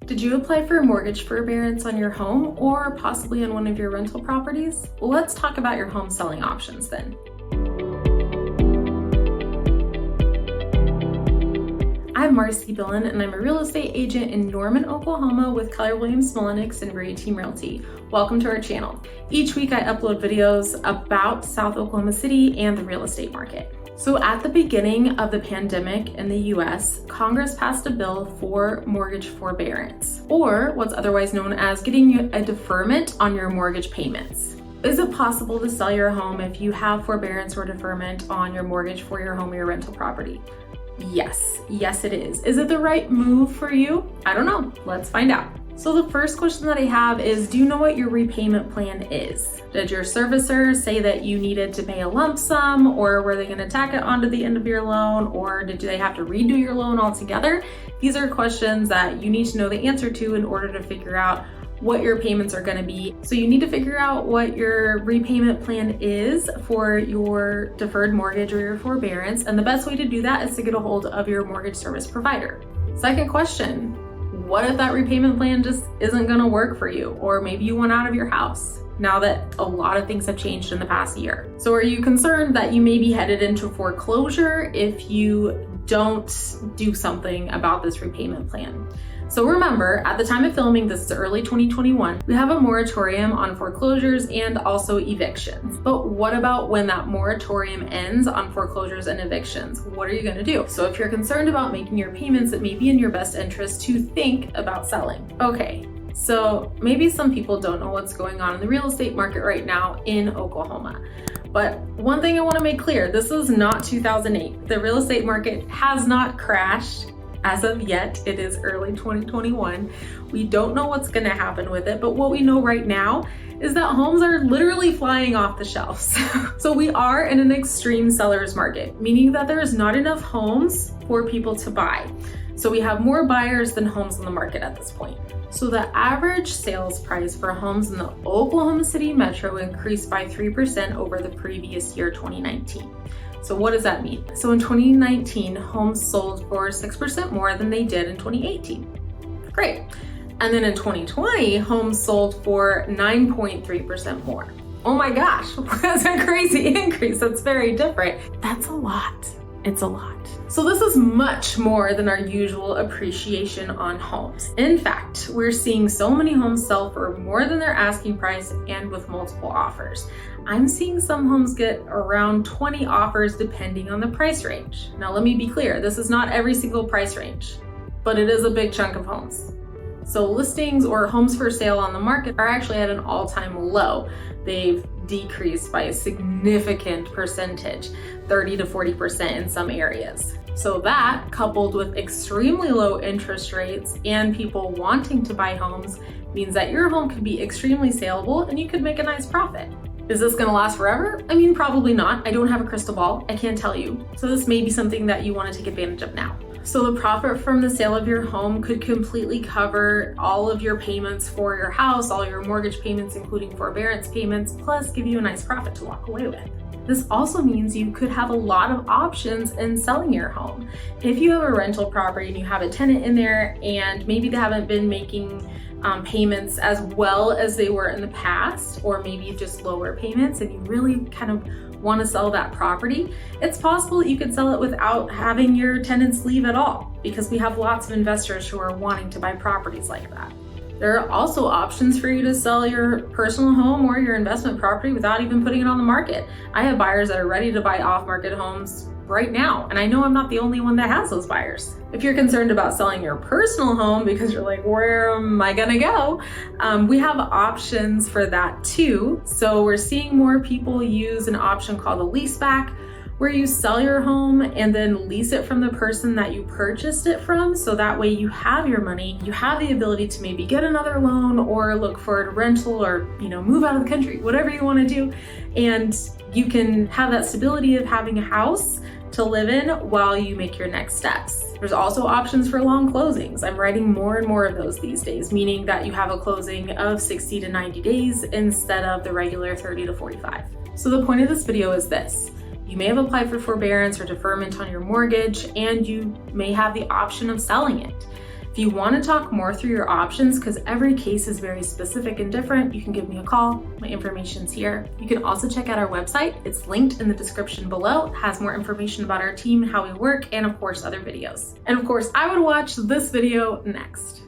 Did you apply for mortgage forbearance on your home or possibly on one of your rental properties? Well, let's talk about your home selling options then. I'm Marcie Billen, and I'm a real estate agent in Norman, Oklahoma with Keller, Mulinix, and Ray Team Realty. Welcome to our channel. Each week I upload videos about South Oklahoma City and the real estate market. So at the beginning of the pandemic in the US, Congress passed a bill for mortgage forbearance, or what's otherwise known as getting a deferment on your mortgage payments. Is it possible to sell your home if you have forbearance or deferment on your mortgage for your home or your rental property? Yes it is. Is it the right move for you? I don't know. Let's find out. So the first question that I have is, do you know what your repayment plan is? Did your servicer say that you needed to pay a lump sum, or were they going to tack it onto the end of your loan, or did they have to redo your loan altogether? These are questions that you need to know the answer to in order to figure out what your payments are going to be. So you need to figure out what your repayment plan is for your deferred mortgage or your forbearance, and the best way to do that is to get a hold of your mortgage service provider. Second question, what if that repayment plan just isn't going to work for you, or maybe you want out of your house now that a lot of things have changed in the past year? So are you concerned that you may be headed into foreclosure if you don't do something about this repayment plan? So remember, at the time of filming, this is early 2021, we have a moratorium on foreclosures and also evictions. But what about when that moratorium ends on foreclosures and evictions? What are you going to do? So if you're concerned about making your payments, it may be in your best interest to think about selling. Okay, so maybe some people don't know what's going on in the real estate market right now in Oklahoma. But one thing I want to make clear, this is not 2008. The real estate market has not crashed. As of yet, it is early 2021. We don't know what's going to happen with it, but what we know right now is that homes are literally flying off the shelves. So we are in an extreme seller's market, meaning that there is not enough homes for people to buy. So we have more buyers than homes on the market at this point. So the average sales price for homes in the Oklahoma City metro increased by 3% over the previous year, 2019. So what does that mean? So in 2019, homes sold for 6% more than they did in 2018. Great. And then in 2020, homes sold for 9.3% more. Oh my gosh, that's a crazy increase. That's very different. That's a lot. It's a lot. So this is much more than our usual appreciation on homes. In fact, we're seeing so many homes sell for more than their asking price and with multiple offers. I'm seeing some homes get around 20 offers depending on the price range. Now let me be clear, this is not every single price range, but it is a big chunk of homes. So listings or homes for sale on the market are actually at an all-time low. They've decreased by a significant percentage, 30 to 40% in some areas. So that, coupled with extremely low interest rates and people wanting to buy homes, means that your home could be extremely saleable and you could make a nice profit. Is this gonna last forever? I mean, probably not. I don't have a crystal ball, I can't tell you. So this may be something that you wanna take advantage of now. So the profit from the sale of your home could completely cover all of your payments for your house, all your mortgage payments, including forbearance payments, plus give you a nice profit to walk away with. This also means you could have a lot of options in selling your home. If you have a rental property and you have a tenant in there and maybe they haven't been making payments as well as they were in the past, or maybe just lower payments, and you really kind of want to sell that property, it's possible that you could sell it without having your tenants leave at all, because we have lots of investors who are wanting to buy properties like that. There are also options for you to sell your personal home or your investment property without even putting it on the market. I have buyers that are ready to buy off-market homes right now, and I know I'm not the only one that has those buyers. If you're concerned about selling your personal home because you're like, where am I gonna go? We have options for that too. So we're seeing more people use an option called a leaseback, where you sell your home and then lease it from the person that you purchased it from. So that way you have your money, you have the ability to maybe get another loan or look for a rental or, move out of the country, whatever you want to do. And you can have that stability of having a house to live in while you make your next steps. There's also options for long closings. I'm writing more and more of those these days, meaning that you have a closing of 60 to 90 days instead of the regular 30 to 45. So the point of this video is this. You may have applied for forbearance or deferment on your mortgage, and you may have the option of selling it. If you want to talk more through your options, because every case is very specific and different, you can give me a call. My information's here. You can also check out our website. It's linked in the description below. It has more information about our team and how we work, and of course, other videos. And of course, I would watch this video next.